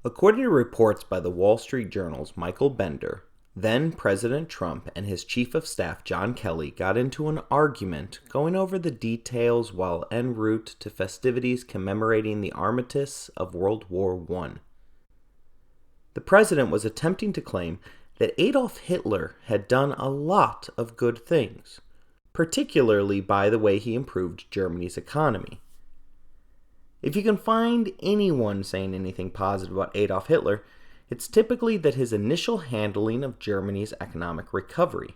According to reports by the Wall Street Journal's Michael Bender, then President Trump and his chief of staff John Kelly got into an argument going over the details while en route to festivities commemorating the armistice of World War I. The president was attempting to claim that Adolf Hitler had done a lot of good things, particularly by the way he improved Germany's economy. If you can find anyone saying anything positive about Adolf Hitler, it's typically that his initial handling of Germany's economic recovery.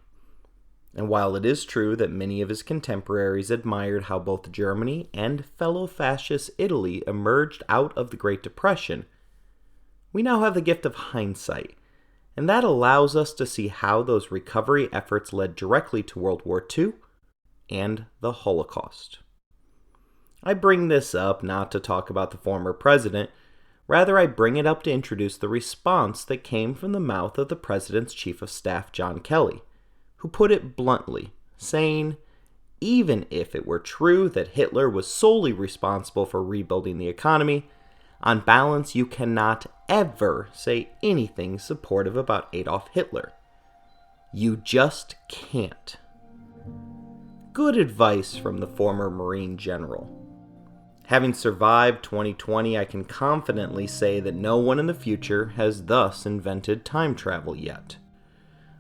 And while it is true that many of his contemporaries admired how both Germany and fellow fascist Italy emerged out of the Great Depression, we now have the gift of hindsight, and that allows us to see how those recovery efforts led directly to World War II and the Holocaust. I bring this up not to talk about the former president, rather I bring it up to introduce the response that came from the mouth of the president's chief of staff, John Kelly, who put it bluntly, saying, even if it were true that Hitler was solely responsible for rebuilding the economy, on balance you cannot ever say anything supportive about Adolf Hitler. You just can't. Good advice from the former Marine general. Having survived 2020, I can confidently say that no one in the future has thus invented time travel yet.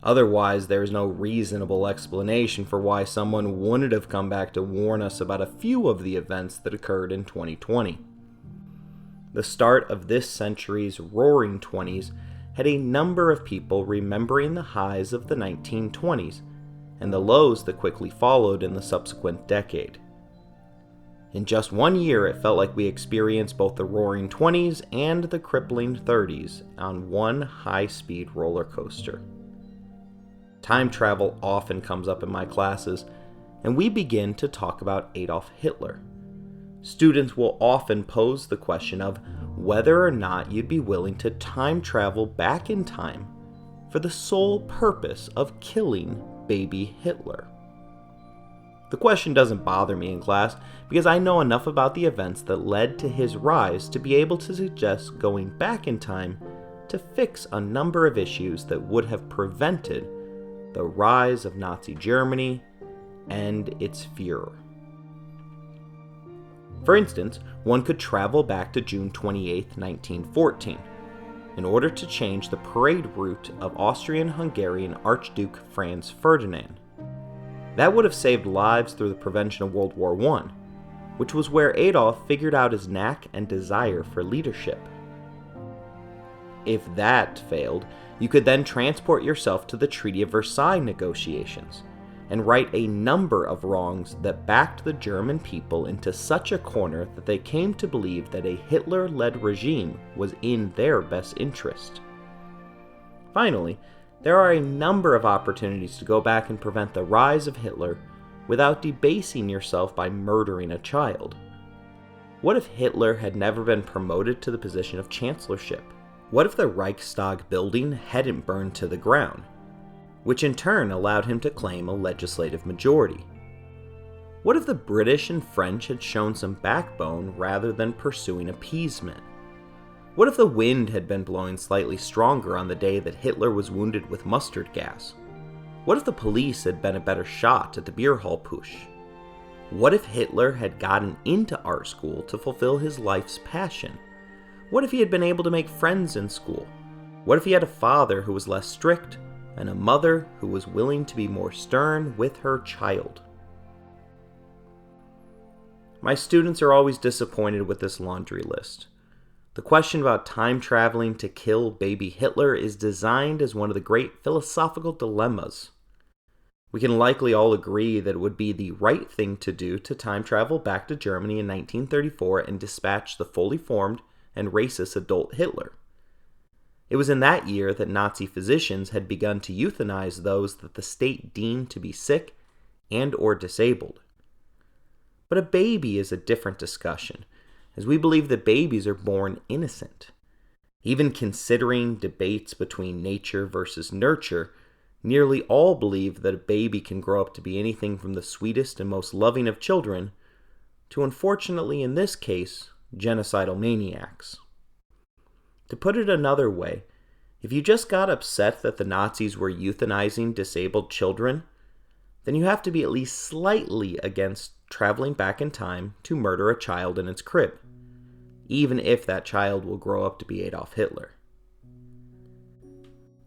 Otherwise, there is no reasonable explanation for why someone wouldn't have come back to warn us about a few of the events that occurred in 2020. The start of this century's roaring 20s had a number of people remembering the highs of the 1920s and the lows that quickly followed in the subsequent decade. In just 1 year, it felt like we experienced both the roaring 20s and the crippling 30s on one high-speed roller coaster. Time travel often comes up in my classes, and we begin to talk about Adolf Hitler. Students will often pose the question of whether or not you'd be willing to time travel back in time for the sole purpose of killing baby Hitler. The question doesn't bother me in class because I know enough about the events that led to his rise to be able to suggest going back in time to fix a number of issues that would have prevented the rise of Nazi Germany and its Führer. For instance, one could travel back to June 28, 1914, in order to change the parade route of Austrian-Hungarian Archduke Franz Ferdinand. That would have saved lives through the prevention of World War I, which was where Adolf figured out his knack and desire for leadership. If that failed, you could then transport yourself to the Treaty of Versailles negotiations and right a number of wrongs that backed the German people into such a corner that they came to believe that a Hitler-led regime was in their best interest. Finally, there are a number of opportunities to go back and prevent the rise of Hitler without debasing yourself by murdering a child. What if Hitler had never been promoted to the position of chancellorship? What if the Reichstag building hadn't burned to the ground, which in turn allowed him to claim a legislative majority? What if the British and French had shown some backbone rather than pursuing appeasement? What if the wind had been blowing slightly stronger on the day that Hitler was wounded with mustard gas? What if the police had been a better shot at the beer hall push? What if Hitler had gotten into art school to fulfill his life's passion? What if he had been able to make friends in school? What if he had a father who was less strict and a mother who was willing to be more stern with her child? My students are always disappointed with this laundry list. The question about time traveling to kill baby Hitler is designed as one of the great philosophical dilemmas. We can likely all agree that it would be the right thing to do to time travel back to Germany in 1934 and dispatch the fully formed and racist adult Hitler. It was in that year that Nazi physicians had begun to euthanize those that the state deemed to be sick and or disabled. But a baby is a different discussion, as we believe that babies are born innocent. Even considering debates between nature versus nurture, nearly all believe that a baby can grow up to be anything from the sweetest and most loving of children to, unfortunately in this case, genocidal maniacs. To put it another way, if you just got upset that the Nazis were euthanizing disabled children, then you have to be at least slightly against traveling back in time to murder a child in its crib, even if that child will grow up to be Adolf Hitler.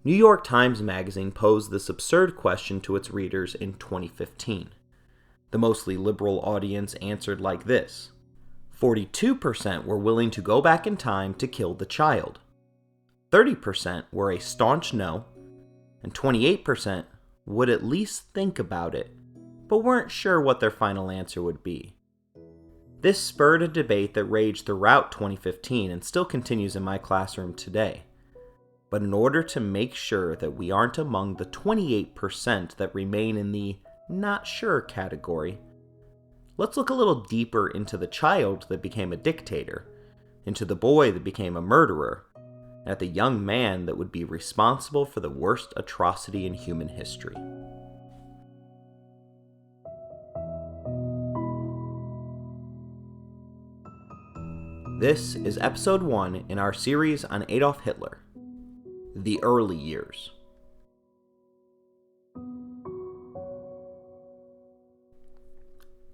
New York Times Magazine posed this absurd question to its readers in 2015. The mostly liberal audience answered like this: 42% were willing to go back in time to kill the child. 30% were a staunch no, and 28% would at least think about it, but weren't sure what their final answer would be. This spurred a debate that raged throughout 2015 and still continues in my classroom today. But in order to make sure that we aren't among the 28% that remain in the not sure category, let's look a little deeper into the child that became a dictator, into the boy that became a murderer, and at the young man that would be responsible for the worst atrocity in human history. This is episode 1 in our series on Adolf Hitler, the early years.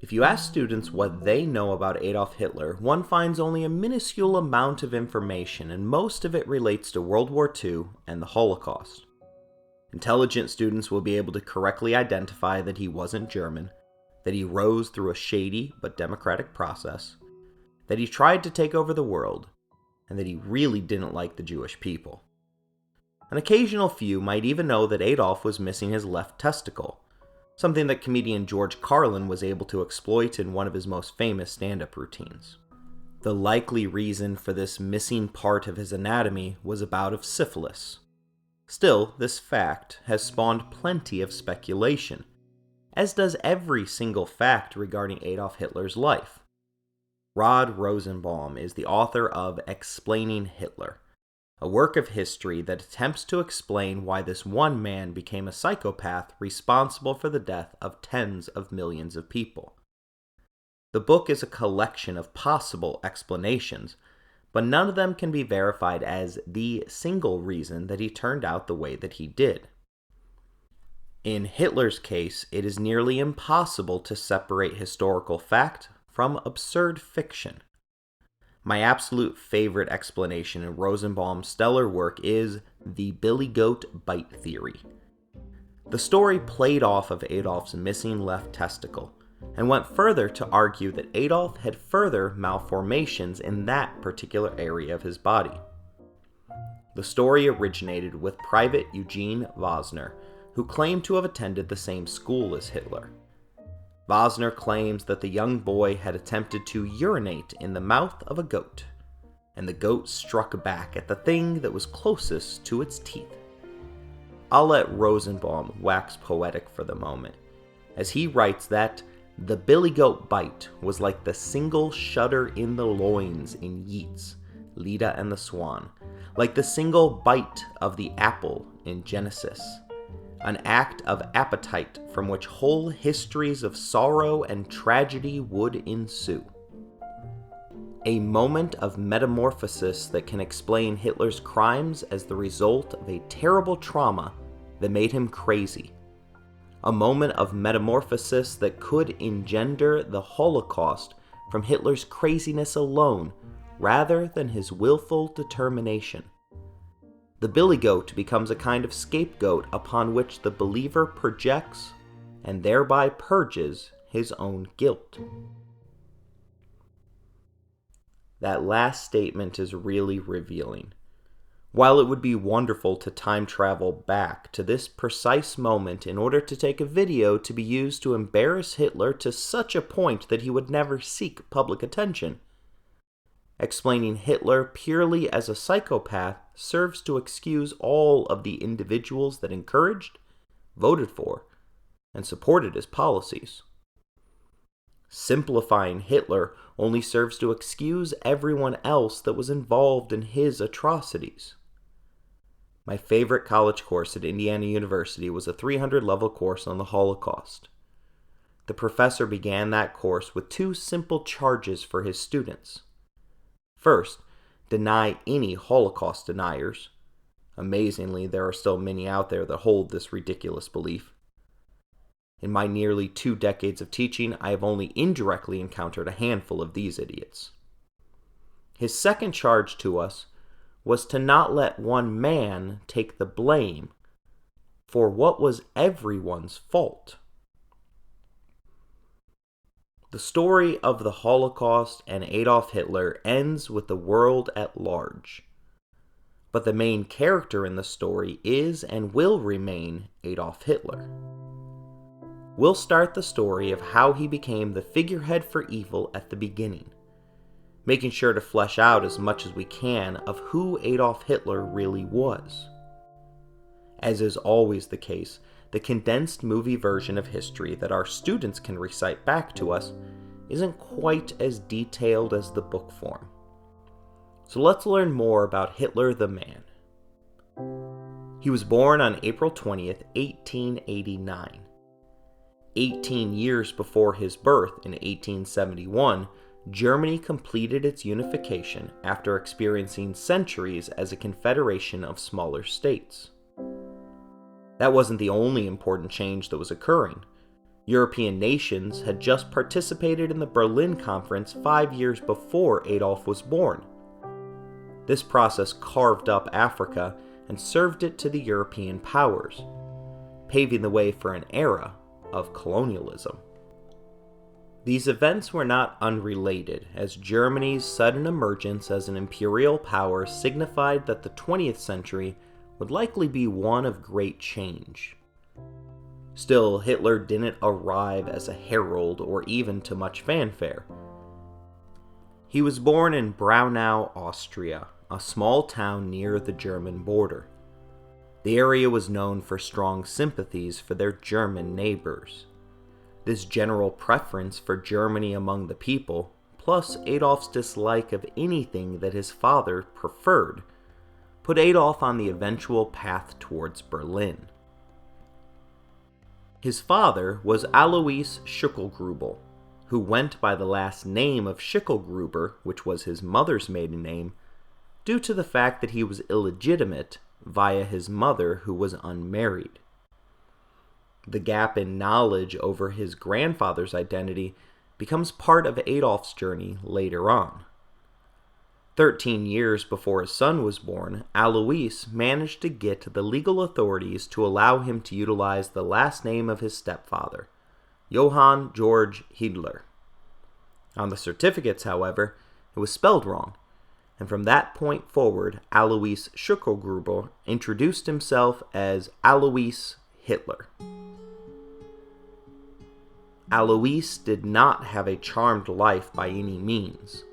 If you ask students what they know about Adolf Hitler, one finds only a minuscule amount of information, and most of it relates to World War II and the Holocaust. Intelligent students will be able to correctly identify that he wasn't German, that he rose through a shady but democratic process, that he tried to take over the world, and that he really didn't like the Jewish people. An occasional few might even know that Adolf was missing his left testicle, something that comedian George Carlin was able to exploit in one of his most famous stand-up routines. The likely reason for this missing part of his anatomy was a bout of syphilis. Still, this fact has spawned plenty of speculation, as does every single fact regarding Adolf Hitler's life. Rod Rosenbaum is the author of Explaining Hitler, a work of history that attempts to explain why this one man became a psychopath responsible for the death of tens of millions of people. The book is a collection of possible explanations, but none of them can be verified as the single reason that he turned out the way that he did. In Hitler's case, it is nearly impossible to separate historical fact from absurd fiction. My absolute favorite explanation in Rosenbaum's stellar work is the Billy Goat Bite Theory. The story played off of Adolf's missing left testicle, and went further to argue that Adolf had further malformations in that particular area of his body. The story originated with Private Eugene Wosner, who claimed to have attended the same school as Hitler. Wosner claims that the young boy had attempted to urinate in the mouth of a goat, and the goat struck back at the thing that was closest to its teeth. I'll let Rosenbaum wax poetic for the moment, as he writes that the billy goat bite was like the single shudder in the loins in Yeats, Leda and the Swan, like the single bite of the apple in Genesis, an act of appetite from which whole histories of sorrow and tragedy would ensue. A moment of metamorphosis that can explain Hitler's crimes as the result of a terrible trauma that made him crazy. A moment of metamorphosis that could engender the Holocaust from Hitler's craziness alone, rather than his willful determination. The billy goat becomes a kind of scapegoat upon which the believer projects and thereby purges his own guilt. That last statement is really revealing. While it would be wonderful to time travel back to this precise moment in order to take a video to be used to embarrass Hitler to such a point that he would never seek public attention, explaining Hitler purely as a psychopath serves to excuse all of the individuals that encouraged, voted for, and supported his policies. Simplifying Hitler only serves to excuse everyone else that was involved in his atrocities. My favorite college course at Indiana University was a 300-level course on the Holocaust. The professor began that course with two simple charges for his students. First, deny any Holocaust deniers. Amazingly, there are still many out there that hold this ridiculous belief. In my nearly 2 decades of teaching, I have only indirectly encountered a handful of these idiots. His second charge to us was to not let one man take the blame for what was everyone's fault. The story of the Holocaust and Adolf Hitler ends with the world at large. But the main character in the story is and will remain Adolf Hitler. We'll start the story of how he became the figurehead for evil at the beginning, making sure to flesh out as much as we can of who Adolf Hitler really was. As is always the case, the condensed movie version of history that our students can recite back to us isn't quite as detailed as the book form. So let's learn more about Hitler the man. He was born on April 20th, 1889. 18 years before his birth in 1871, Germany completed its unification after experiencing centuries as a confederation of smaller states. That wasn't the only important change that was occurring. European nations had just participated in the Berlin Conference 5 years before Adolf was born. This process carved up Africa and served it to the European powers, paving the way for an era of colonialism. These events were not unrelated, as Germany's sudden emergence as an imperial power signified that the 20th century would likely be one of great change. Still, Hitler didn't arrive as a herald or even to much fanfare. He was born in Braunau, Austria, a small town near the German border. The area was known for strong sympathies for their German neighbors. This general preference for Germany among the people, plus Adolf's dislike of anything that his father preferred, put Adolf on the eventual path towards Berlin. His father was Alois Schicklgruber, who went by the last name of Schicklgruber, which was his mother's maiden name, due to the fact that he was illegitimate via his mother, who was unmarried. The gap in knowledge over his grandfather's identity becomes part of Adolf's journey later on. 13 years before his son was born, Alois managed to get the legal authorities to allow him to utilize the last name of his stepfather, Johann Georg Hitler. On the certificates, however, it was spelled wrong, and from that point forward, Alois Schicklgruber introduced himself as Alois Hitler. Alois did not have a charmed life by any means.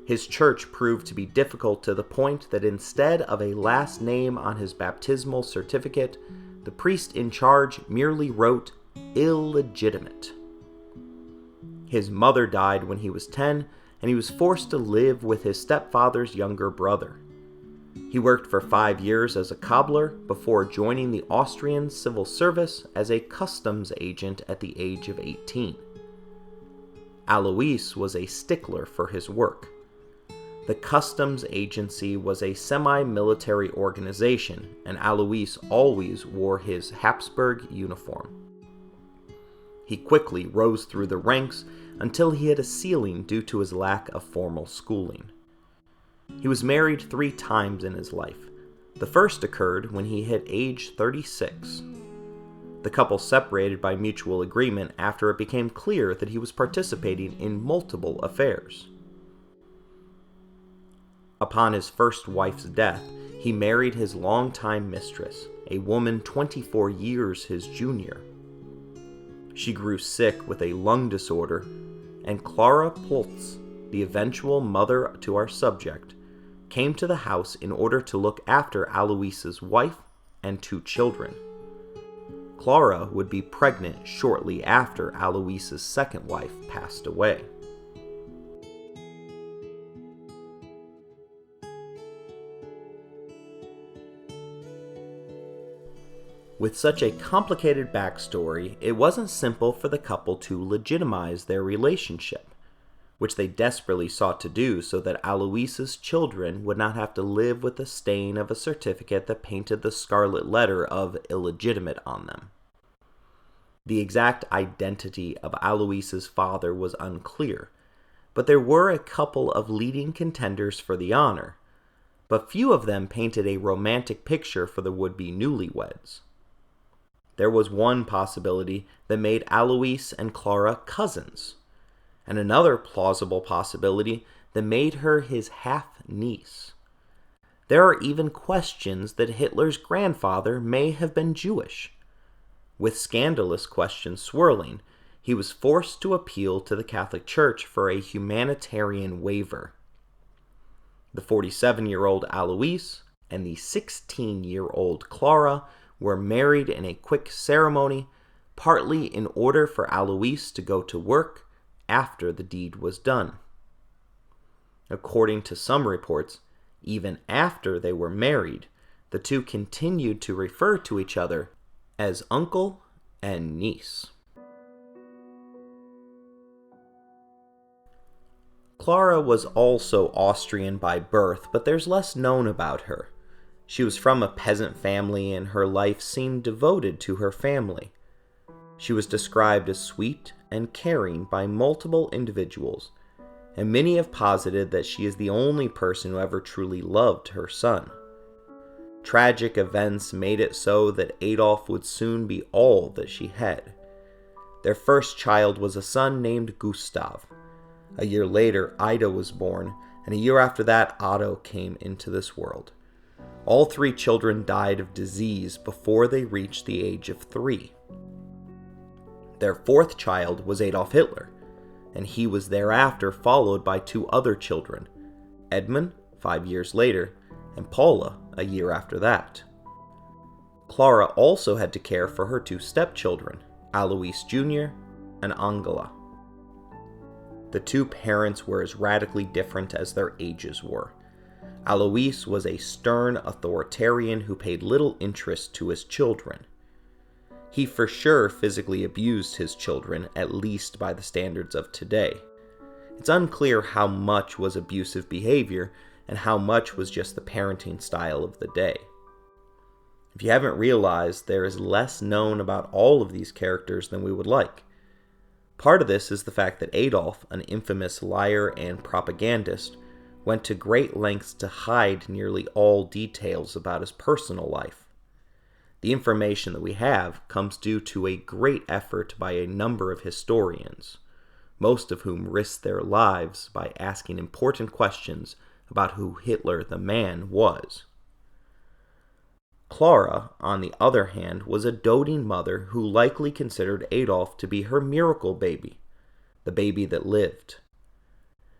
His church proved to be difficult to the point that instead of a last name on his baptismal certificate, the priest in charge merely wrote illegitimate. His mother died when he was 10, and he was forced to live with his stepfather's younger brother. He worked for 5 years as a cobbler before joining the Austrian civil service as a customs agent at the age of 18. Alois was a stickler for his work. The customs agency was a semi-military organization, and Alois always wore his Habsburg uniform. He quickly rose through the ranks until he hit a ceiling due to his lack of formal schooling. He was married 3 times in his life. The first occurred when he hit age 36. The couple separated by mutual agreement after it became clear that he was participating in multiple affairs. Upon his first wife's death, he married his longtime mistress, a woman 24 years his junior. She grew sick with a lung disorder, and Clara Pultz, the eventual mother to our subject, came to the house in order to look after Alois's wife and 2 children. Clara would be pregnant shortly after Alois's second wife passed away. With such a complicated backstory, it wasn't simple for the couple to legitimize their relationship. which they desperately sought to do so that Alois's children would not have to live with the stain of a certificate that painted the scarlet letter of illegitimate on them. The exact identity of Alois's father was unclear, but there were a couple of leading contenders for the honor, but few of them painted a romantic picture for the would-be newlyweds. There was one possibility that made Alois and Clara cousins, and another plausible possibility that made her his half-niece. There are even questions that Hitler's grandfather may have been Jewish. With scandalous questions swirling, he was forced to appeal to the Catholic Church for a humanitarian waiver. The 47-year-old Alois and the 16-year-old Clara were married in a quick ceremony, partly in order for Alois to go to work after the deed was done. According to some reports, even after they were married, the two continued to refer to each other as uncle and niece. Clara was also Austrian by birth, but there's less known about her. She was from a peasant family, and her life seemed devoted to her family. She was described as sweet and caring by multiple individuals, and many have posited that she is the only person who ever truly loved her son. Tragic events made it so that Adolf would soon be all that she had. Their first child was a son named Gustav. A year later, Ida was born, and a year after that, Otto came into this world. All three children died of disease before they reached the age of 3. Their fourth child was Adolf Hitler, and he was thereafter followed by 2 other children, Edmund 5 years later, and Paula a year after that. Clara also had to care for her 2 stepchildren, Alois Jr. and Angela. The 2 parents were as radically different as their ages were. Alois was a stern authoritarian who paid little interest to his children. He for sure physically abused his children, at least by the standards of today. It's unclear how much was abusive behavior and how much was just the parenting style of the day. If you haven't realized, there is less known about all of these characters than we would like. Part of this is the fact that Adolf, an infamous liar and propagandist, went to great lengths to hide nearly all details about his personal life. The information that we have comes due to a great effort by a number of historians, most of whom risked their lives by asking important questions about who Hitler the man was. Clara, on the other hand, was a doting mother who likely considered Adolf to be her miracle baby, the baby that lived.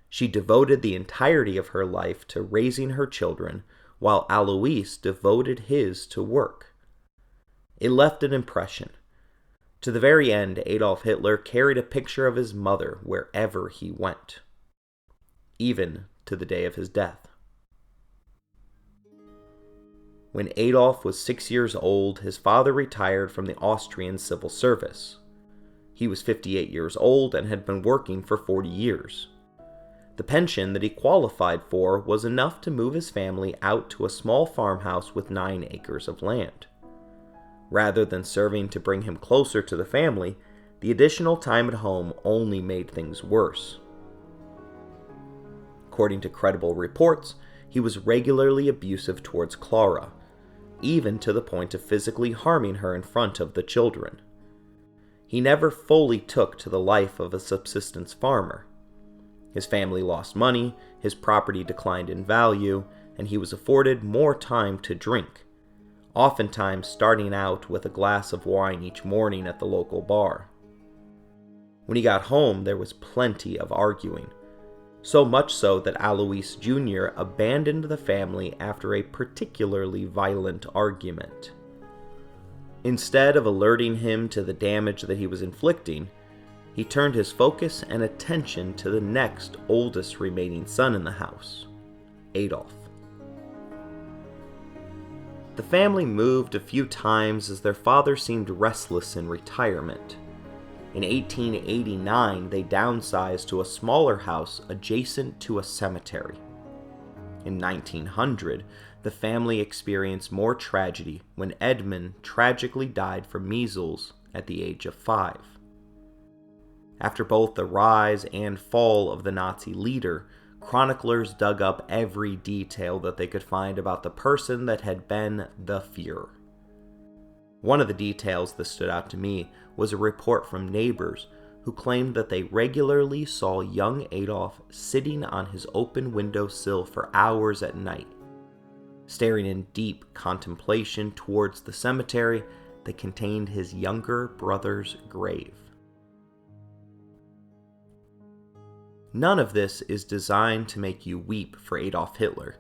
She devoted the entirety of her life to raising her children, while Alois devoted his to work. It left an impression. To the very end, Adolf Hitler carried a picture of his mother wherever he went, even to the day of his death. When Adolf was 6 years old, his father retired from the Austrian civil service. He was 58 years old and had been working for 40 years. The pension that he qualified for was enough to move his family out to a small farmhouse with 9 acres of land. Rather than serving to bring him closer to the family, the additional time at home only made things worse. According to credible reports, he was regularly abusive towards Clara, even to the point of physically harming her in front of the children. He never fully took to the life of a subsistence farmer. His family lost money, his property declined in value, and he was afforded more time to drink, oftentimes starting out with a glass of wine each morning at the local bar. When he got home, there was plenty of arguing, so much so that Alois Jr. abandoned the family after a particularly violent argument. Instead of alerting him to the damage that he was inflicting, he turned his focus and attention to the next oldest remaining son in the house, Adolf. The family moved a few times as their father seemed restless in retirement. In 1889, they downsized to a smaller house adjacent to a cemetery. In 1900, the family experienced more tragedy when Edmund tragically died from measles at the age of 5. After both the rise and fall of the Nazi leader, chroniclers dug up every detail that they could find about the person that had been the Führer. One of the details that stood out to me was a report from neighbors who claimed that they regularly saw young Adolf sitting on his open windowsill for hours at night, staring in deep contemplation towards the cemetery that contained his younger brother's grave. None of this is designed to make you weep for Adolf Hitler.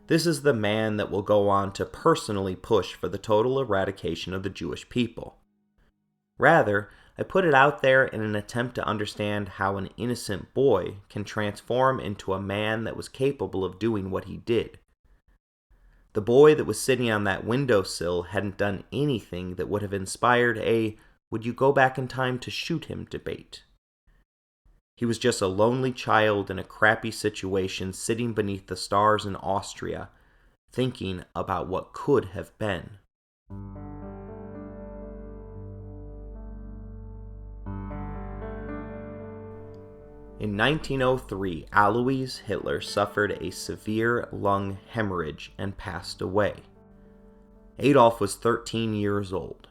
This is the man that will go on to personally push for the total eradication of the Jewish people. Rather, I put it out there in an attempt to understand how an innocent boy can transform into a man that was capable of doing what he did. The boy that was sitting on that windowsill hadn't done anything that would have inspired a "would you go back in time to shoot him" debate. He was just a lonely child in a crappy situation sitting beneath the stars in Austria, thinking about what could have been. In 1903, Alois Hitler suffered a severe lung hemorrhage and passed away. Adolf was 13 years old.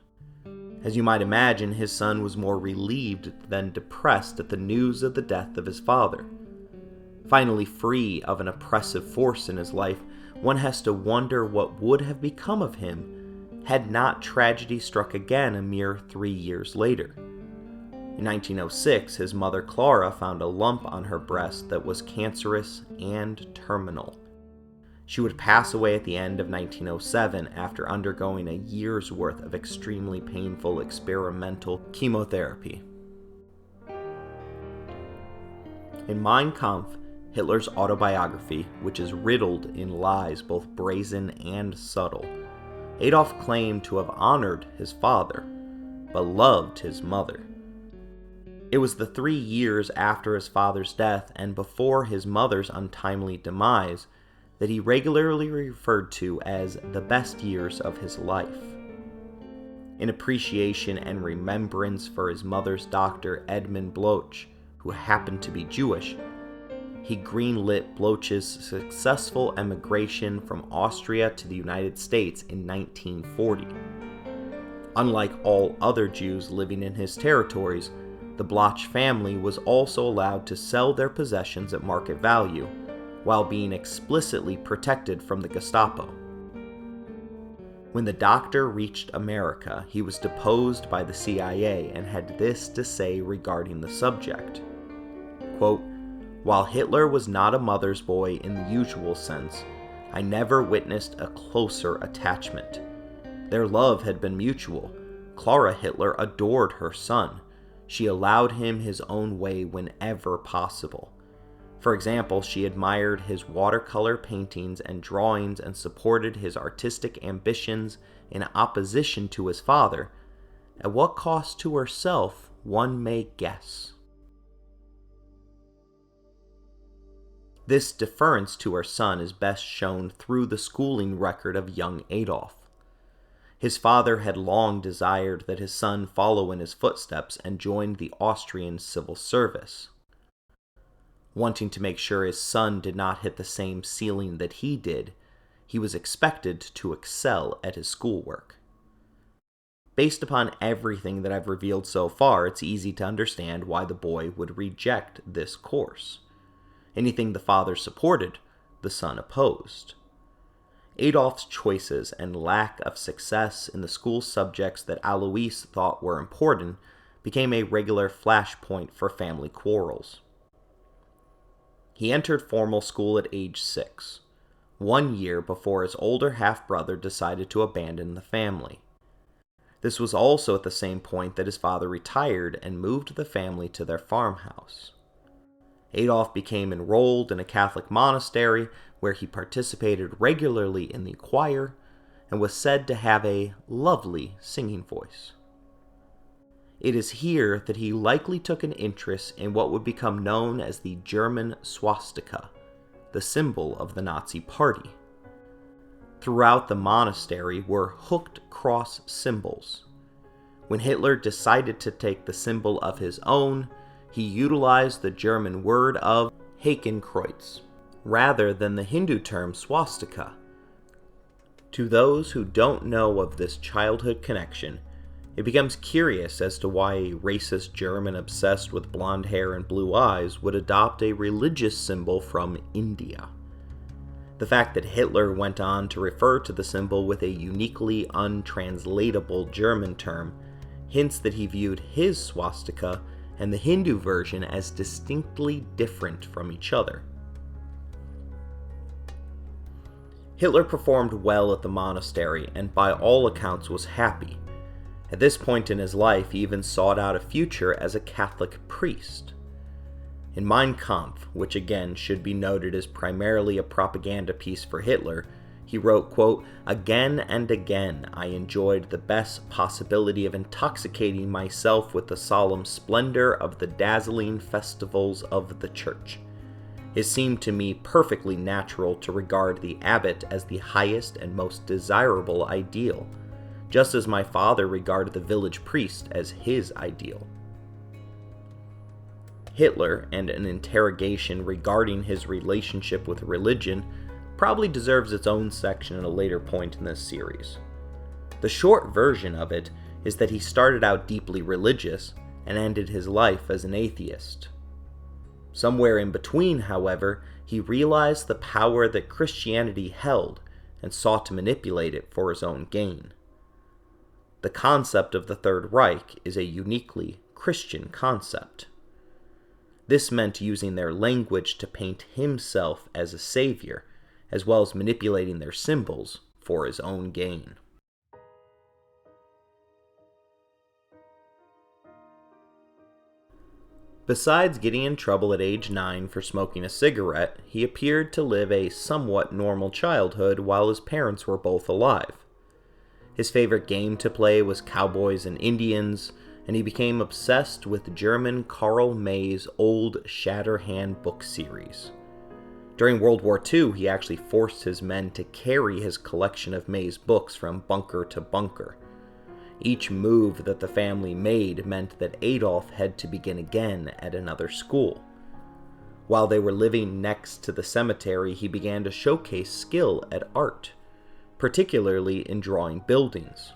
As you might imagine, his son was more relieved than depressed at the news of the death of his father. Finally free of an oppressive force in his life, one has to wonder what would have become of him had not tragedy struck again a mere 3 years later. In 1906, his mother Clara found a lump on her breast that was cancerous and terminal. She would pass away at the end of 1907 after undergoing a year's worth of extremely painful experimental chemotherapy. In Mein Kampf, Hitler's autobiography, which is riddled in lies both brazen and subtle, Adolf claimed to have honored his father, but loved his mother. It was the 3 years after his father's death and before his mother's untimely demise that he regularly referred to as the best years of his life. In appreciation and remembrance for his mother's doctor Edmund Bloch, who happened to be Jewish, he greenlit Bloch's successful emigration from Austria to the United States in 1940. Unlike all other Jews living in his territories, the Bloch family was also allowed to sell their possessions at market value, while being explicitly protected from the Gestapo. When the doctor reached America, he was deposed by the CIA and had this to say regarding the subject. Quote, "While Hitler was not a mother's boy in the usual sense, I never witnessed a closer attachment. Their love had been mutual. Clara Hitler adored her son. She allowed him his own way whenever possible. For example, she admired his watercolor paintings and drawings and supported his artistic ambitions in opposition to his father. At what cost to herself, one may guess." This deference to her son is best shown through the schooling record of young Adolf. His father had long desired that his son follow in his footsteps and join the Austrian civil service. Wanting to make sure his son did not hit the same ceiling that he did, he was expected to excel at his schoolwork. Based upon everything that I've revealed so far, it's easy to understand why the boy would reject this course. Anything the father supported, the son opposed. Adolf's choices and lack of success in the school subjects that Alois thought were important became a regular flashpoint for family quarrels. He entered formal school at age 6, 1 year before his older half-brother decided to abandon the family. This was also at the same point that his father retired and moved the family to their farmhouse. Adolf became enrolled in a Catholic monastery where he participated regularly in the choir and was said to have a lovely singing voice. It is here that he likely took an interest in what would become known as the German swastika, the symbol of the Nazi Party. Throughout the monastery were hooked cross symbols. When Hitler decided to take the symbol of his own, he utilized the German word of Hakenkreuz, rather than the Hindu term swastika. To those who don't know of this childhood connection, it becomes curious as to why a racist German obsessed with blonde hair and blue eyes would adopt a religious symbol from India. The fact that Hitler went on to refer to the symbol with a uniquely untranslatable German term hints that he viewed his swastika and the Hindu version as distinctly different from each other. Hitler performed well at the monastery and by all accounts was happy. At this point in his life, he even sought out a future as a Catholic priest. In Mein Kampf, which again should be noted as primarily a propaganda piece for Hitler, he wrote, quote, "Again and again I enjoyed the best possibility of intoxicating myself with the solemn splendor of the dazzling festivals of the Church. It seemed to me perfectly natural to regard the abbot as the highest and most desirable ideal, just as my father regarded the village priest as his ideal." Hitler and an interrogation regarding his relationship with religion probably deserves its own section at a later point in this series. The short version of it is that he started out deeply religious and ended his life as an atheist. Somewhere in between, however, he realized the power that Christianity held and sought to manipulate it for his own gain. The concept of the Third Reich is a uniquely Christian concept. This meant using their language to paint himself as a savior, as well as manipulating their symbols for his own gain. Besides getting in trouble at age 9 for smoking a cigarette, he appeared to live a somewhat normal childhood while his parents were both alive. His favorite game to play was Cowboys and Indians, and he became obsessed with German Karl May's old Shatterhand book series. During World War II, he actually forced his men to carry his collection of May's books from bunker to bunker. Each move that the family made meant that Adolf had to begin again at another school. While they were living next to the cemetery, he began to showcase skill at art, particularly in drawing buildings.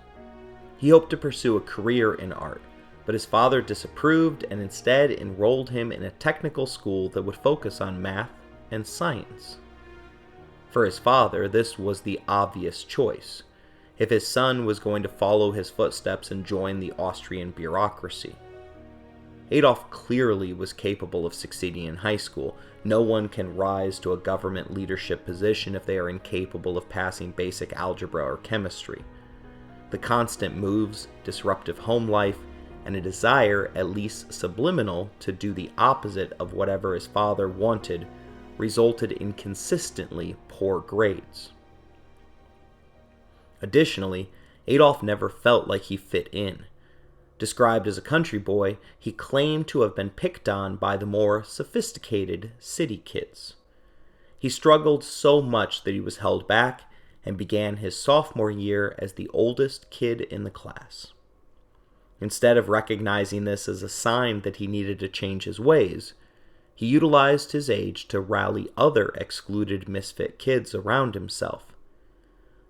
He hoped to pursue a career in art, but his father disapproved and instead enrolled him in a technical school that would focus on math and science. For his father, this was the obvious choice, if his son was going to follow his footsteps and join the Austrian bureaucracy. Adolf clearly was capable of succeeding in high school. No one can rise to a government leadership position if they are incapable of passing basic algebra or chemistry. The constant moves, disruptive home life, and a desire, at least subliminal, to do the opposite of whatever his father wanted resulted in consistently poor grades. Additionally, Adolf never felt like he fit in. Described as a country boy, he claimed to have been picked on by the more sophisticated city kids. He struggled so much that he was held back and began his sophomore year as the oldest kid in the class. Instead of recognizing this as a sign that he needed to change his ways, he utilized his age to rally other excluded misfit kids around himself.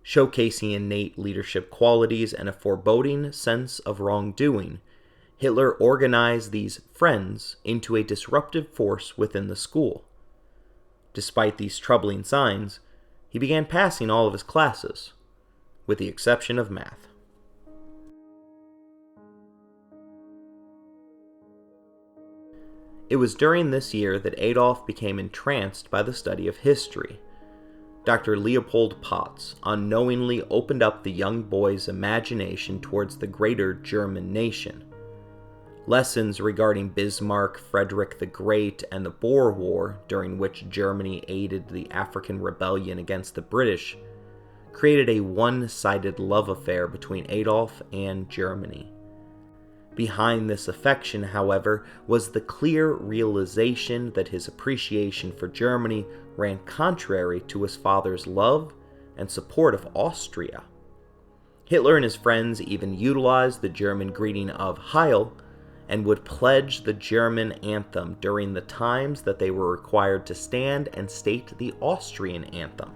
Showcasing innate leadership qualities and a foreboding sense of wrongdoing, Hitler organized these friends into a disruptive force within the school. Despite these troubling signs, he began passing all of his classes, with the exception of math. It was during this year that Adolf became entranced by the study of history. Dr. Leopold Potts unknowingly opened up the young boy's imagination towards the greater German nation. Lessons regarding Bismarck, Frederick the Great, and the Boer War, during which Germany aided the African rebellion against the British, created a one-sided love affair between Adolf and Germany. Behind this affection, however, was the clear realization that his appreciation for Germany ran contrary to his father's love and support of Austria. Hitler and his friends even utilized the German greeting of Heil and would pledge the German anthem during the times that they were required to stand and state the Austrian anthem.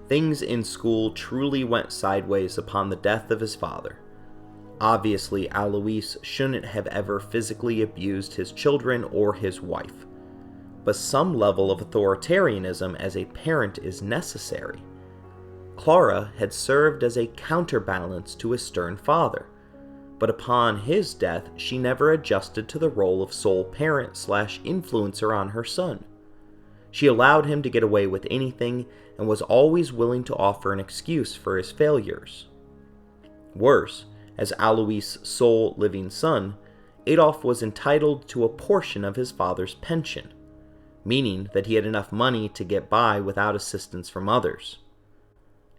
Things in school truly went sideways upon the death of his father. Obviously, Alois shouldn't have ever physically abused his children or his wife, but some level of authoritarianism as a parent is necessary. Clara had served as a counterbalance to his stern father, but upon his death, she never adjusted to the role of sole parent/influencer on her son. She allowed him to get away with anything and was always willing to offer an excuse for his failures. Worse, as Alois' sole living son, Adolf was entitled to a portion of his father's pension, meaning that he had enough money to get by without assistance from others.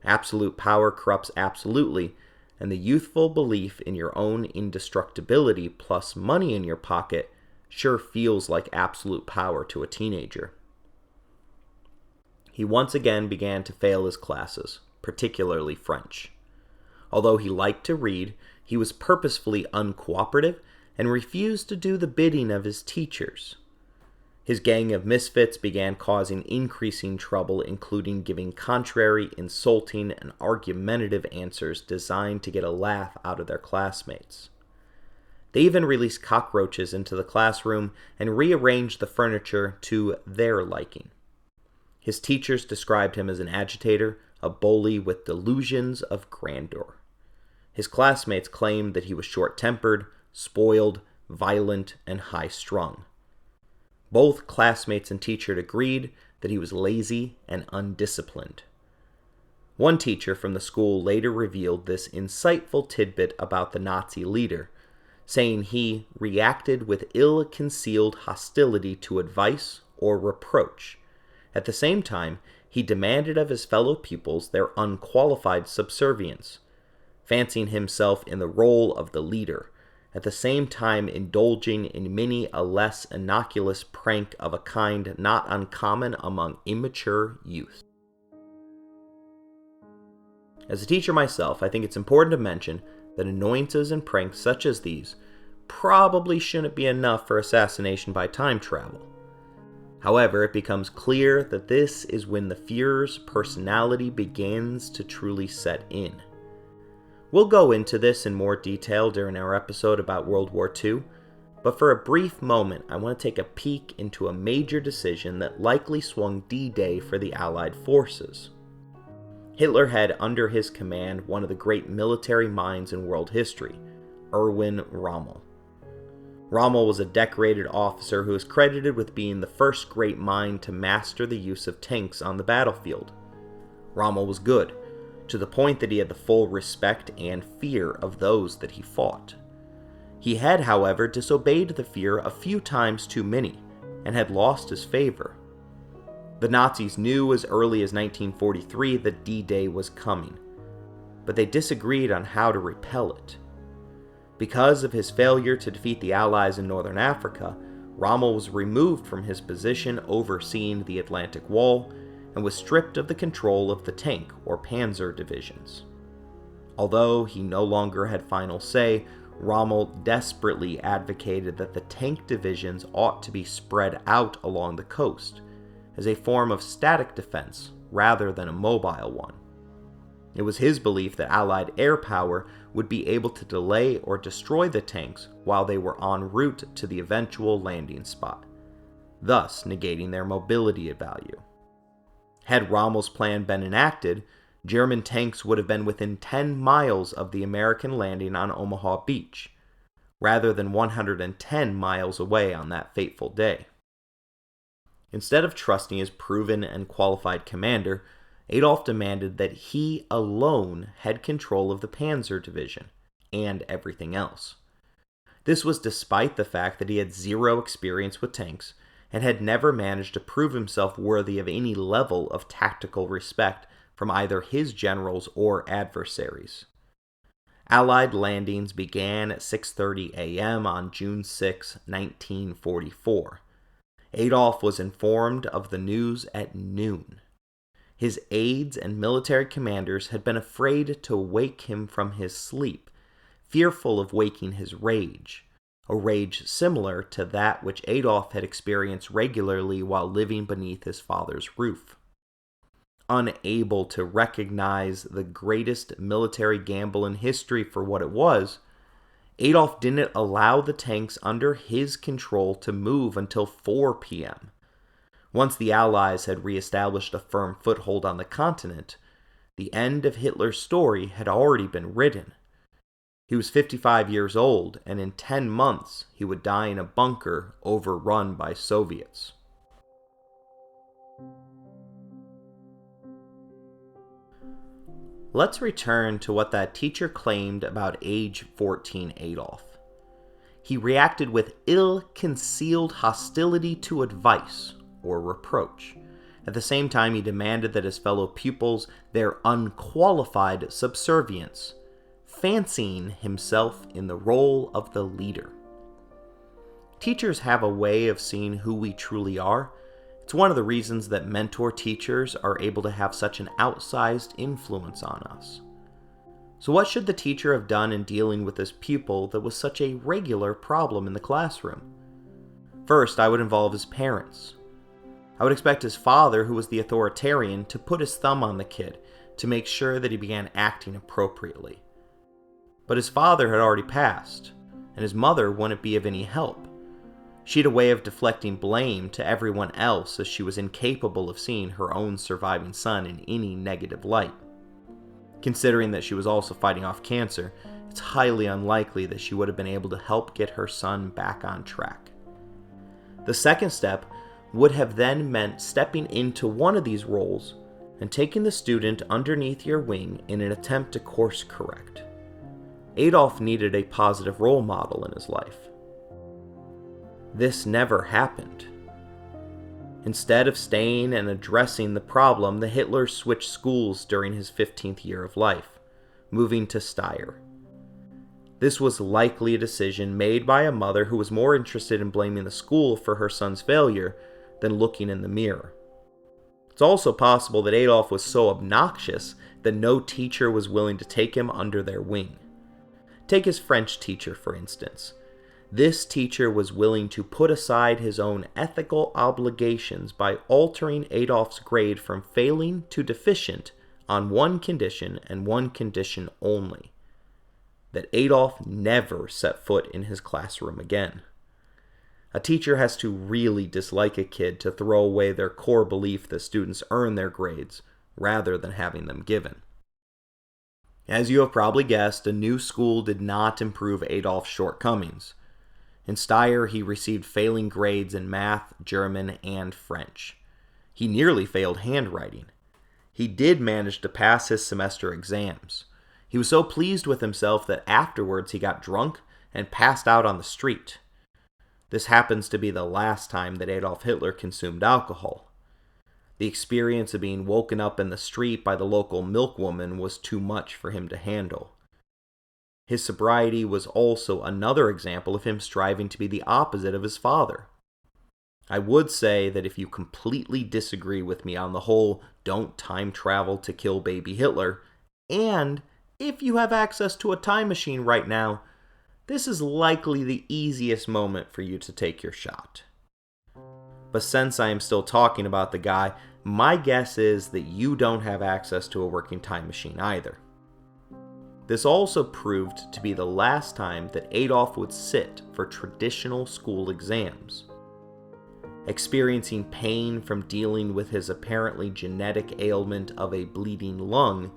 Absolute power corrupts absolutely, and the youthful belief in your own indestructibility plus money in your pocket sure feels like absolute power to a teenager. He once again began to fail his classes, particularly French. Although he liked to read, he was purposefully uncooperative and refused to do the bidding of his teachers. His gang of misfits began causing increasing trouble, including giving contrary, insulting, and argumentative answers designed to get a laugh out of their classmates. They even released cockroaches into the classroom and rearranged the furniture to their liking. His teachers described him as an agitator, a bully with delusions of grandeur. His classmates claimed that he was short-tempered, spoiled, violent, and high-strung. Both classmates and teacher agreed that he was lazy and undisciplined. One teacher from the school later revealed this insightful tidbit about the Nazi leader, saying he reacted with ill-concealed hostility to advice or reproach. At the same time, he demanded of his fellow pupils their unqualified subservience, fancying himself in the role of the leader, at the same time indulging in many a less innocuous prank of a kind not uncommon among immature youth. As a teacher myself, I think it's important to mention that annoyances and pranks such as these probably shouldn't be enough for assassination by time travel. However, it becomes clear that this is when the Führer's personality begins to truly set in. We'll go into this in more detail during our episode about World War II, but for a brief moment I want to take a peek into a major decision that likely swung D-Day for the Allied forces. Hitler had under his command one of the great military minds in world history, Erwin Rommel. Rommel was a decorated officer who is credited with being the first great mind to master the use of tanks on the battlefield. Rommel was good, to the point that he had the full respect and fear of those that he fought. He had, however, disobeyed the Führer a few times too many, and had lost his favor. The Nazis knew as early as 1943 that D-Day was coming, but they disagreed on how to repel it. Because of his failure to defeat the Allies in northern Africa, Rommel was removed from his position overseeing the Atlantic Wall and was stripped of the control of the tank or panzer divisions. Although he no longer had final say, Rommel desperately advocated that the tank divisions ought to be spread out along the coast as a form of static defense rather than a mobile one. It was his belief that Allied air power would be able to delay or destroy the tanks while they were en route to the eventual landing spot, thus negating their mobility value. Had Rommel's plan been enacted, German tanks would have been within 10 miles of the American landing on Omaha Beach, rather than 110 miles away on that fateful day. Instead of trusting his proven and qualified commander, Adolf demanded that he alone had control of the Panzer Division and everything else. This was despite the fact that he had zero experience with tanks and had never managed to prove himself worthy of any level of tactical respect from either his generals or adversaries. Allied landings began at 6:30 a.m. on June 6, 1944. Adolf was informed of the news at noon. His aides and military commanders had been afraid to wake him from his sleep, fearful of waking his rage, a rage similar to that which Adolf had experienced regularly while living beneath his father's roof. Unable to recognize the greatest military gamble in history for what it was, Adolf didn't allow the tanks under his control to move until 4 p.m. Once the Allies had reestablished a firm foothold on the continent, the end of Hitler's story had already been written. He was 55 years old, and in 10 months he would die in a bunker overrun by Soviets. Let's return to what that teacher claimed about age 14 Adolf. He reacted with ill-concealed hostility to advice or reproach. At the same time, he demanded that his fellow pupils their unqualified subservience, fancying himself in the role of the leader. Teachers have a way of seeing who we truly are. It's one of the reasons that mentor teachers are able to have such an outsized influence on us. So what should the teacher have done in dealing with this pupil that was such a regular problem in the classroom? First, I would involve his parents. I would expect his father, who was the authoritarian, to put his thumb on the kid to make sure that he began acting appropriately. But his father had already passed, and his mother wouldn't be of any help. She had a way of deflecting blame to everyone else, as she was incapable of seeing her own surviving son in any negative light. Considering that she was also fighting off cancer, it's highly unlikely that she would have been able to help get her son back on track. The second step would have then meant stepping into one of these roles and taking the student underneath your wing in an attempt to course correct. Adolf needed a positive role model in his life. This never happened. Instead of staying and addressing the problem, the Hitlers switched schools during his 15th year of life, moving to Steyr. This was likely a decision made by a mother who was more interested in blaming the school for her son's failure than looking in the mirror. It's also possible that Adolf was so obnoxious that no teacher was willing to take him under their wing. Take his French teacher, for instance. This teacher was willing to put aside his own ethical obligations by altering Adolf's grade from failing to deficient on one condition and one condition only: that Adolf never set foot in his classroom again. A teacher has to really dislike a kid to throw away their core belief that students earn their grades rather than having them given. As you have probably guessed, a new school did not improve Adolf's shortcomings. In Steyr, he received failing grades in math, German, and French. He nearly failed handwriting. He did manage to pass his semester exams. He was so pleased with himself that afterwards he got drunk and passed out on the street. This happens to be the last time that Adolf Hitler consumed alcohol. The experience of being woken up in the street by the local milkwoman was too much for him to handle. His sobriety was also another example of him striving to be the opposite of his father. I would say that if you completely disagree with me on the whole don't time travel to kill baby Hitler, and if you have access to a time machine right now, this is likely the easiest moment for you to take your shot. But since I am still talking about the guy, my guess is that you don't have access to a working time machine either. This also proved to be the last time that Adolf would sit for traditional school exams. Experiencing pain from dealing with his apparently genetic ailment of a bleeding lung,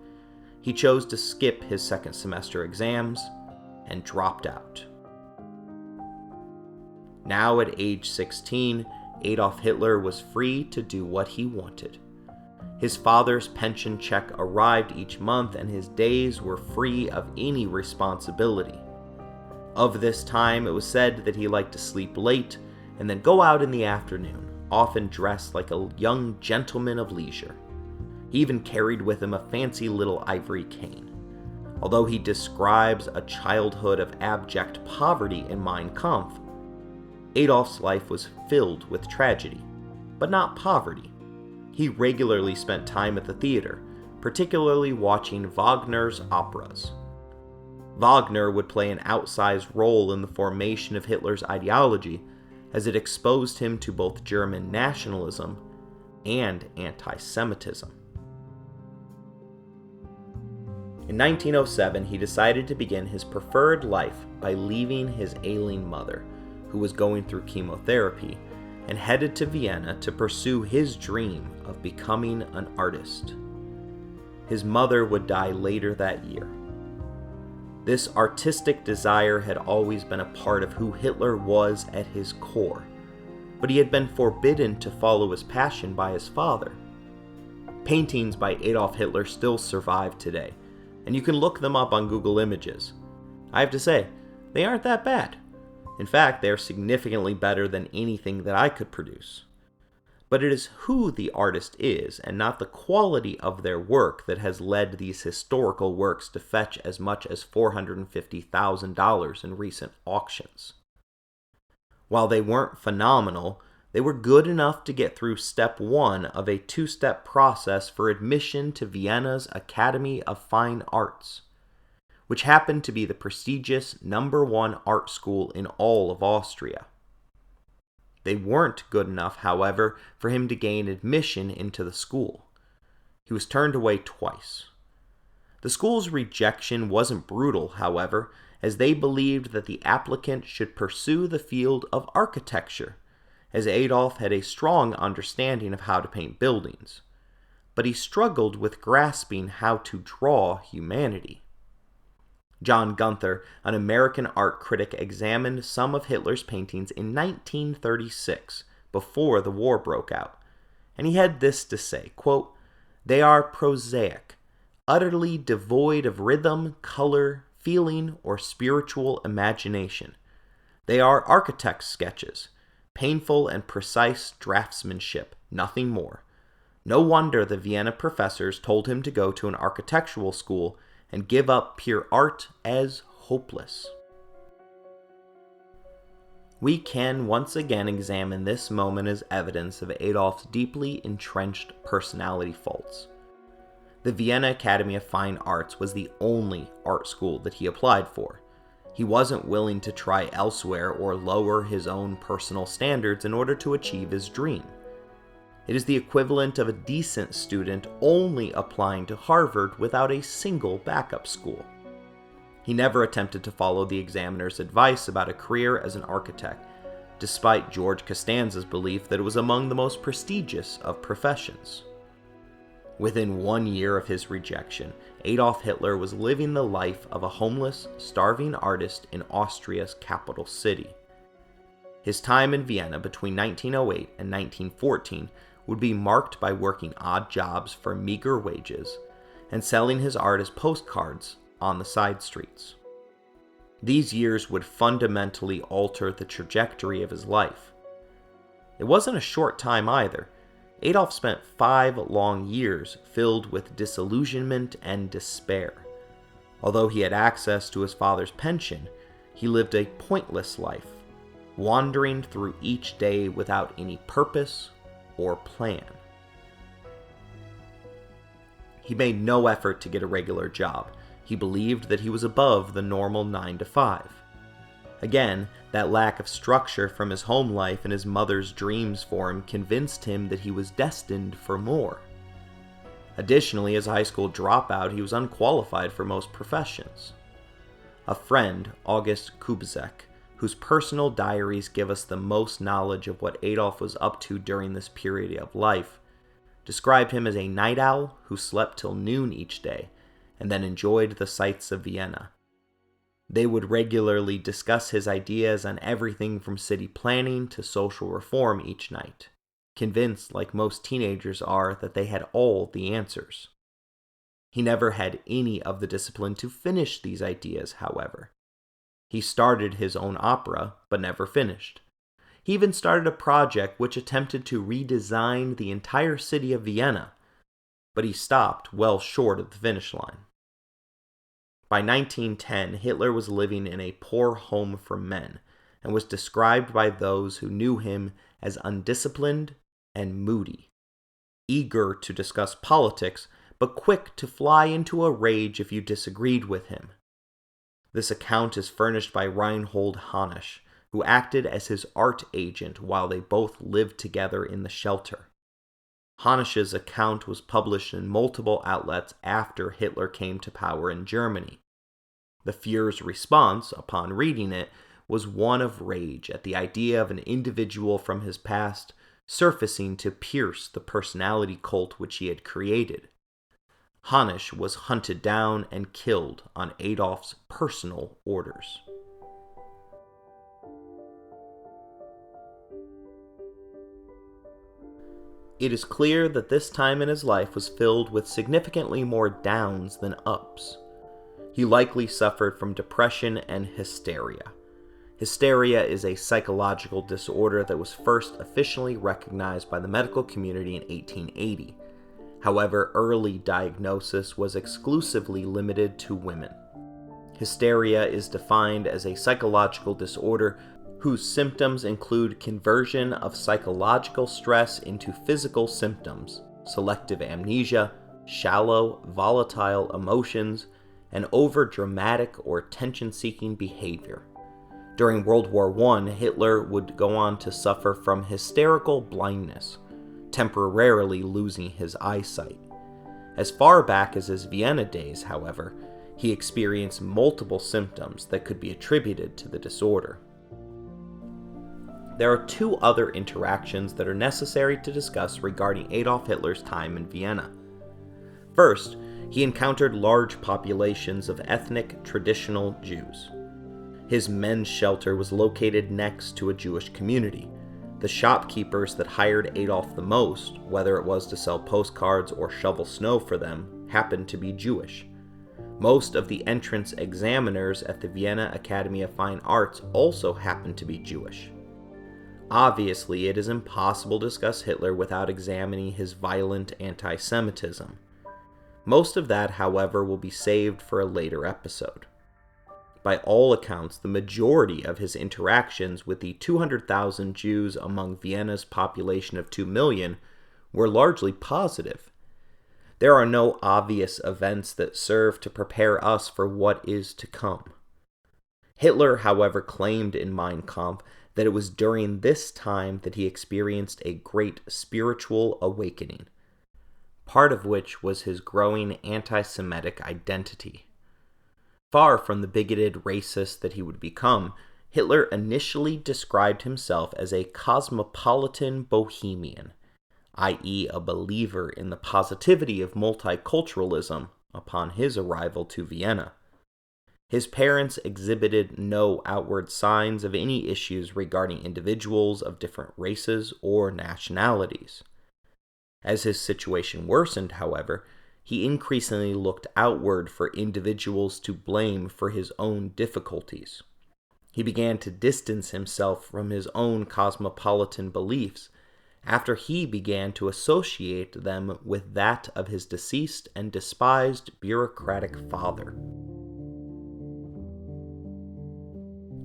he chose to skip his second semester exams and dropped out. Now at age 16, Adolf Hitler was free to do what he wanted. His father's pension check arrived each month, and his days were free of any responsibility. Of this time, it was said that he liked to sleep late and then go out in the afternoon, often dressed like a young gentleman of leisure. He even carried with him a fancy little ivory cane. Although he describes a childhood of abject poverty in Mein Kampf, Adolf's life was filled with tragedy, but not poverty. He regularly spent time at the theater, particularly watching Wagner's operas. Wagner would play an outsized role in the formation of Hitler's ideology, as it exposed him to both German nationalism and anti-Semitism. In 1907, he decided to begin his preferred life by leaving his ailing mother, who was going through chemotherapy, and headed to Vienna to pursue his dream of becoming an artist. His mother would die later that year. This artistic desire had always been a part of who Hitler was at his core, but he had been forbidden to follow his passion by his father. Paintings by Adolf Hitler still survive today, and you can look them up on Google Images. I have to say, they aren't that bad. In fact, they are significantly better than anything that I could produce. But it is who the artist is, and not the quality of their work, that has led these historical works to fetch as much as $450,000 in recent auctions. While they weren't phenomenal, they were good enough to get through step 1 of a 2-step process for admission to Vienna's Academy of Fine Arts, which happened to be the prestigious #1 art school in all of Austria. They weren't good enough, however, for him to gain admission into the school. He was turned away twice. The school's rejection wasn't brutal, however, as they believed that the applicant should pursue the field of architecture, as Adolf had a strong understanding of how to paint buildings, but he struggled with grasping how to draw humanity. John Gunther, an American art critic, examined some of Hitler's paintings in 1936, before the war broke out, and he had this to say, quote, "They are prosaic, utterly devoid of rhythm, color, feeling, or spiritual imagination. They are architect's sketches, painful and precise draftsmanship, nothing more. No wonder the Vienna professors told him to go to an architectural school and give up pure art as hopeless." We can once again examine this moment as evidence of Adolf's deeply entrenched personality faults. The Vienna Academy of Fine Arts was the only art school that he applied for. He wasn't willing to try elsewhere or lower his own personal standards in order to achieve his dream. It is the equivalent of a decent student only applying to Harvard without a single backup school. He never attempted to follow the examiner's advice about a career as an architect, despite George Costanza's belief that it was among the most prestigious of professions. Within 1 year of his rejection, Adolf Hitler was living the life of a homeless, starving artist in Austria's capital city. His time in Vienna between 1908 and 1914 would be marked by working odd jobs for meager wages and selling his art as postcards on the side streets. These years would fundamentally alter the trajectory of his life. It wasn't a short time either. Adolf spent 5 long years filled with disillusionment and despair. Although he had access to his father's pension, he lived a pointless life, wandering through each day without any purpose or plan. He made no effort to get a regular job. He believed that he was above the normal 9 to 5. Again, that lack of structure from his home life and his mother's dreams for him convinced him that he was destined for more. Additionally, as a high school dropout, he was unqualified for most professions. A friend, August Kubzek, whose personal diaries give us the most knowledge of what Adolf was up to during this period of life, described him as a night owl who slept till noon each day and then enjoyed the sights of Vienna. They would regularly discuss his ideas on everything from city planning to social reform each night, convinced, like most teenagers are, that they had all the answers. He never had any of the discipline to finish these ideas, however. He started his own opera, but never finished. He even started a project which attempted to redesign the entire city of Vienna, but he stopped well short of the finish line. By 1910, Hitler was living in a poor home for men and was described by those who knew him as undisciplined and moody, eager to discuss politics, but quick to fly into a rage if you disagreed with him. This account is furnished by Reinhold Hannesch, who acted as his art agent while they both lived together in the shelter. Hannesch's account was published in multiple outlets after Hitler came to power in Germany. The Führer's response, upon reading it, was one of rage at the idea of an individual from his past surfacing to pierce the personality cult which he had created. Hannesch was hunted down and killed on Adolf's personal orders. It is clear that this time in his life was filled with significantly more downs than ups. He likely suffered from depression and hysteria. Hysteria is a psychological disorder that was first officially recognized by the medical community in 1880. However, early diagnosis was exclusively limited to women. Hysteria is defined as a psychological disorder whose symptoms include conversion of psychological stress into physical symptoms, selective amnesia, shallow, volatile emotions, and over-dramatic or attention-seeking behavior. During World War I, Hitler would go on to suffer from hysterical blindness, temporarily losing his eyesight. As far back as his Vienna days, however, he experienced multiple symptoms that could be attributed to the disorder. There are two other interactions that are necessary to discuss regarding Adolf Hitler's time in Vienna. First, he encountered large populations of ethnic, traditional Jews. His men's shelter was located next to a Jewish community. The shopkeepers that hired Adolf the most, whether it was to sell postcards or shovel snow for them, happened to be Jewish. Most of the entrance examiners at the Vienna Academy of Fine Arts also happened to be Jewish. Obviously, it is impossible to discuss Hitler without examining his violent anti-Semitism. Most of that, however, will be saved for a later episode. By all accounts, the majority of his interactions with the 200,000 Jews among Vienna's population of 2 million were largely positive. There are no obvious events that serve to prepare us for what is to come. Hitler, however, claimed in Mein Kampf that it was during this time that he experienced a great spiritual awakening, part of which was his growing anti-Semitic identity. Far from the bigoted racist that he would become, Hitler initially described himself as a cosmopolitan bohemian, i.e., a believer in the positivity of multiculturalism upon his arrival to Vienna. His parents exhibited no outward signs of any issues regarding individuals of different races or nationalities. As his situation worsened, however, he increasingly looked outward for individuals to blame for his own difficulties. He began to distance himself from his own cosmopolitan beliefs after he began to associate them with that of his deceased and despised bureaucratic father.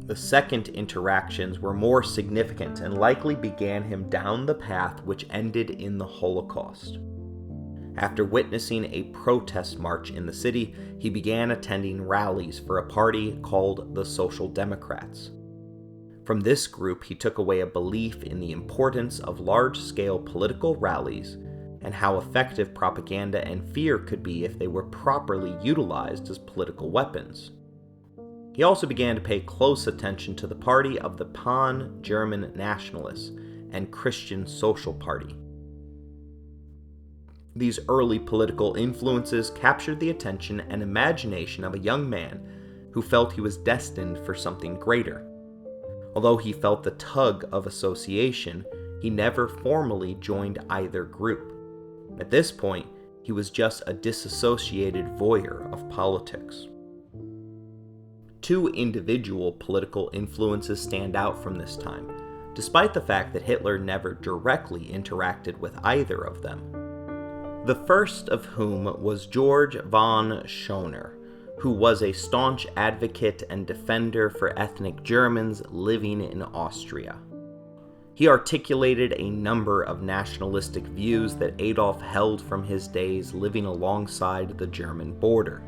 The second interactions were more significant and likely began him down the path which ended in the Holocaust. After witnessing a protest march in the city, he began attending rallies for a party called the Social Democrats. From this group, he took away a belief in the importance of large-scale political rallies and how effective propaganda and fear could be if they were properly utilized as political weapons. He also began to pay close attention to the party of the Pan-German Nationalists and Christian Social Party. These early political influences captured the attention and imagination of a young man who felt he was destined for something greater. Although he felt the tug of association, he never formally joined either group. At this point, he was just a disassociated voyeur of politics. Two individual political influences stand out from this time, despite the fact that Hitler never directly interacted with either of them. the first of whom was George von Schoner, who was a staunch advocate and defender for ethnic Germans living in Austria. He articulated a number of nationalistic views that Adolf held from his days living alongside the German border.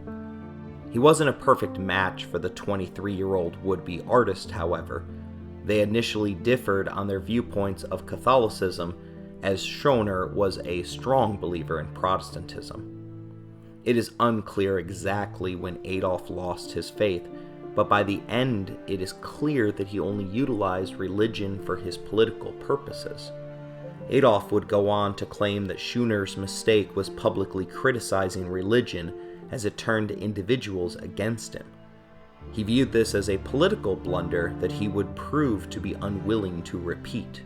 He wasn't a perfect match for the 23-year-old would-be artist, however. They initially differed on their viewpoints of Catholicism, as Schoner was a strong believer in Protestantism. It is unclear exactly when Adolf lost his faith, but by the end it is clear that he only utilized religion for his political purposes. Adolf would go on to claim that Schoner's mistake was publicly criticizing religion as it turned individuals against him. He viewed this as a political blunder that he would prove to be unwilling to repeat.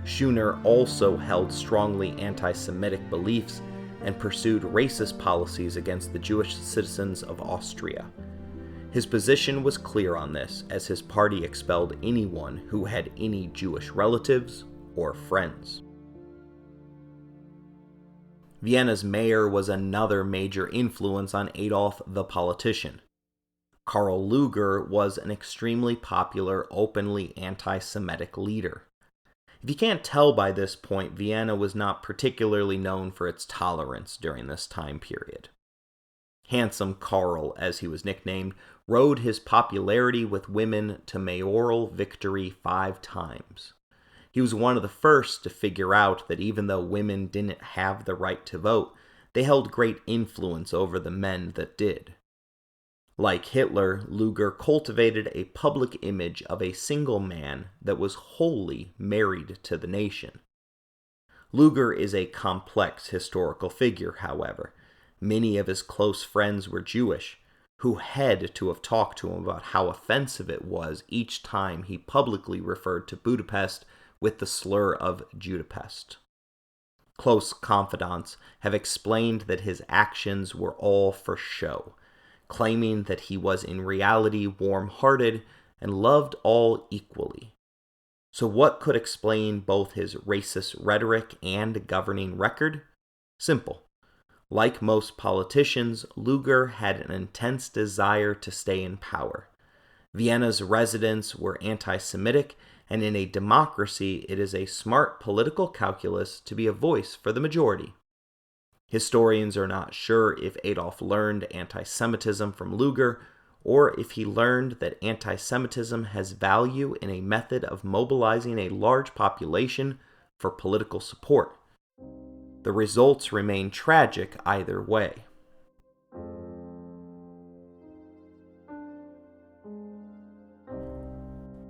Schoner also held strongly anti-Semitic beliefs and pursued racist policies against the Jewish citizens of Austria. His position was clear on this, as his party expelled anyone who had any Jewish relatives or friends. Vienna's mayor was another major influence on Adolf the politician. Karl Lueger was an extremely popular, openly anti-Semitic leader. If you can't tell by this point, Vienna was not particularly known for its tolerance during this time period. Handsome Karl, as he was nicknamed, rode his popularity with women to mayoral victory 5 times. He was one of the first to figure out that even though women didn't have the right to vote, they held great influence over the men that did. Like Hitler, Lueger cultivated a public image of a single man that was wholly married to the nation. Lueger is a complex historical figure, however. Many of his close friends were Jewish, who had to have talked to him about how offensive it was each time he publicly referred to Budapest with the slur of Judapest. Close confidants have explained that his actions were all for show, claiming that he was in reality warm-hearted and loved all equally. So what could explain both his racist rhetoric and governing record? Simple. Like most politicians, Lueger had an intense desire to stay in power. Vienna's residents were anti-Semitic, and in a democracy, it is a smart political calculus to be a voice for the majority. Historians are not sure if Adolf learned anti-Semitism from Lueger, or if he learned that anti-Semitism has value in a method of mobilizing a large population for political support. The results remain tragic either way.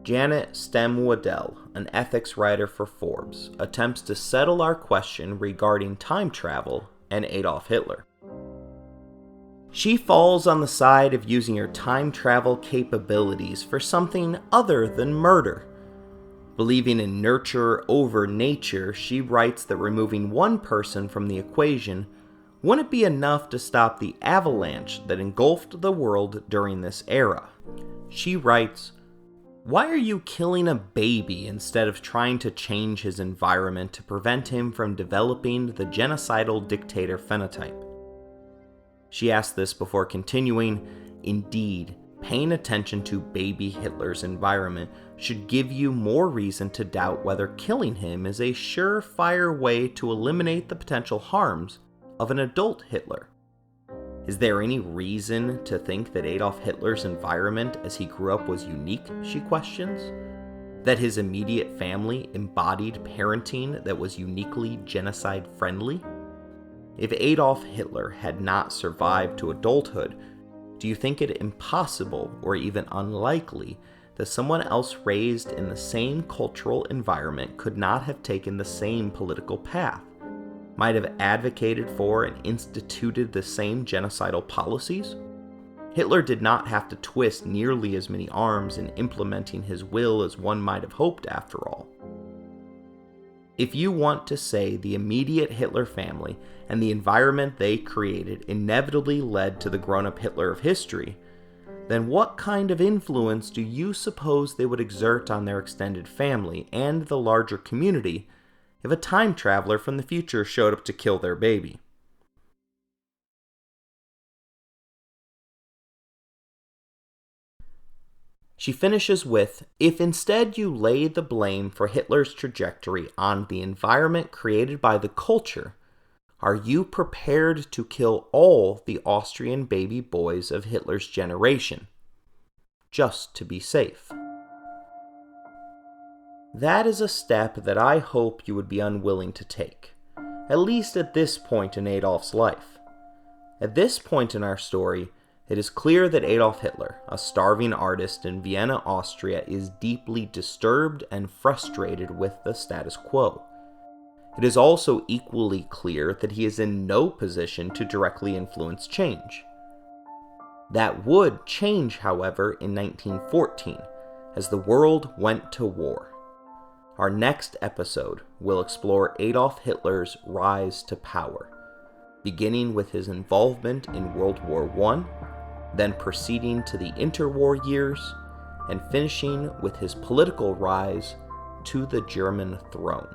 Janet Stem-Waddell, an ethics writer for Forbes, attempts to settle our question regarding time travel and Adolf Hitler. She falls on the side of using her time travel capabilities for something other than murder. Believing in nurture over nature, she writes that removing one person from the equation wouldn't be enough to stop the avalanche that engulfed the world during this era. She writes, "Why are you killing a baby instead of trying to change his environment to prevent him from developing the genocidal dictator phenotype?" She asked this before continuing, "Indeed, paying attention to baby Hitler's environment should give you more reason to doubt whether killing him is a surefire way to eliminate the potential harms of an adult Hitler. Is there any reason to think that Adolf Hitler's environment as he grew up was unique?" she questions. That his immediate family embodied parenting that was uniquely genocide-friendly? If Adolf Hitler had not survived to adulthood, do you think it impossible or even unlikely that someone else raised in the same cultural environment could not have taken the same political path, might have advocated for and instituted the same genocidal policies? Hitler did not have to twist nearly as many arms in implementing his will as one might have hoped after all. If you want to say the immediate Hitler family and the environment they created inevitably led to the grown-up Hitler of history, then what kind of influence do you suppose they would exert on their extended family and the larger community if a time traveler from the future showed up to kill their baby? She finishes with, if instead you lay the blame for Hitler's trajectory on the environment created by the culture, are you prepared to kill all the Austrian baby boys of Hitler's generation, just to be safe? That is a step that I hope you would be unwilling to take, at least at this point in Adolf's life. At this point in our story, it is clear that Adolf Hitler, a starving artist in Vienna, Austria, is deeply disturbed and frustrated with the status quo. It is also equally clear that he is in no position to directly influence change. That would change, however, in 1914, as the world went to war. Our next episode will explore Adolf Hitler's rise to power, beginning with his involvement in World War I, then proceeding to the interwar years, and finishing with his political rise to the German throne.